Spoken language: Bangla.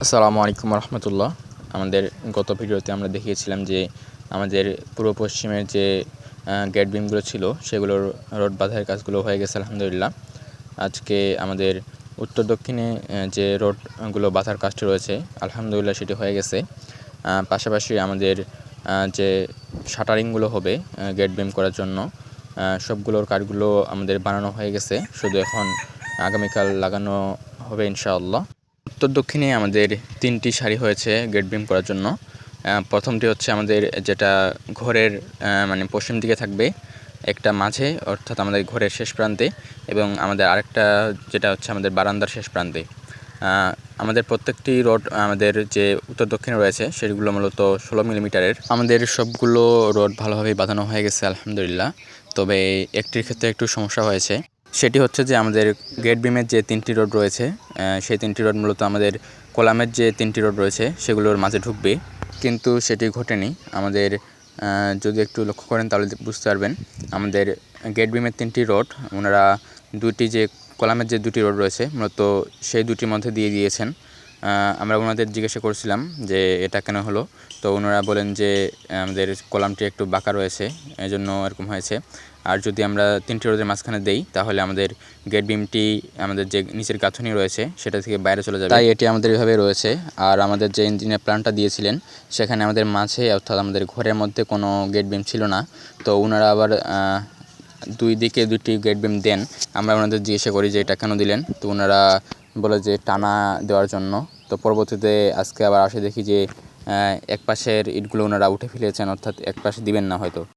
আসসালামু আলাইকুম রহমতুল্লাহ। আমাদের গত ভিডিওতে আমরা দেখিয়েছিলাম যে আমাদের পূর্ব পশ্চিমের যে গেট বিমগুলো ছিল সেগুলোর রড বাঁধার কাজগুলো হয়ে গেছে আলহামদুলিল্লাহ। আজকে আমাদের উত্তর দক্ষিণে যে রডগুলো বাঁধার কাজটি রয়েছে আলহামদুলিল্লাহ সেটি হয়ে গেছে। পাশাপাশি আমাদের যে শাটারিংগুলো হবে গেট বিম করার জন্য সবগুলোর কাঠগুলো আমাদের বানানো হয়ে গেছে, শুধু এখন আগামীকাল লাগানো হবে ইনশাআল্লাহ। উত্তর দক্ষিণে আমাদের 3টি সারি হয়েছে গেট বিম করার জন্য। প্রথমটি হচ্ছে আমাদের যেটা ঘরের মানে পশ্চিম দিকে থাকবে, একটা মাঝে অর্থাৎ আমাদের ঘরের শেষ প্রান্তে, এবং আমাদের আরেকটা যেটা হচ্ছে আমাদের বারান্দার শেষ প্রান্তে। আমাদের প্রত্যেকটি রড আমাদের যে উত্তর দক্ষিণে রয়েছে সেগুলো মূলত 16 মিলিমিটারের। আমাদের সবগুলো রড ভালোভাবে বাঁধানো হয়ে গেছে আলহামদুলিল্লাহ। তবে একটির ক্ষেত্রে একটু সমস্যা হয়েছে, সেটি হচ্ছে যে আমাদের গেট বিমের যে 3টি রড রয়েছে সেই 3টি রড মূলত আমাদের কলামের যে 3টি রড রয়েছে সেগুলোর মাঝে ঢুকবে, কিন্তু সেটি ঘটেনি। আমাদের যদি একটু লক্ষ্য করেন তাহলে বুঝতে পারবেন, আমাদের গেট বিমের 3টি রড ওনারা দুটি যে কলামের যে 2টি রড রয়েছে মূলত সেই দুটির মধ্যে দিয়ে দিয়েছেন। আমরা ওনাদের জিজ্ঞাসা করছিলাম যে এটা কেন হলো, তো ওনারা বলেন যে আমাদের কলামটি একটু বাঁকা রয়েছে, এজন্য এরকম হয়েছে। আর যদি আমরা 3টি রডের মাঝখানে দেই তাহলে আমাদের গেট বিমটি আমাদের যে নিচের গাঁথনি রয়েছে সেটা থেকে বাইরে চলে যাবে, তাই এটি আমাদের এভাবে রয়েছে। আর আমাদের যে ইঞ্জিনিয়ার প্ল্যানটা দিয়েছিলেন সেখানে আমাদের মাঝে অর্থাৎ আমাদের ঘরের মধ্যে কোনো গেট বিম ছিল না, তো ওনারা আবার দুই দিকে 2টি গেট বিম দেন। আমরা ওনাদের জিজ্ঞাসা করি যে এটা কেন দিলেন, তো ওনারা বলে যে টানা দেওয়ার জন্য। তো পরবর্তীতে আজকে আবার আসে দেখি যে এক পাশের ইটগুলো ওনারা উঠে ফেলেছেন, অর্থাৎ এক পাশে দিবেন না হয়তো।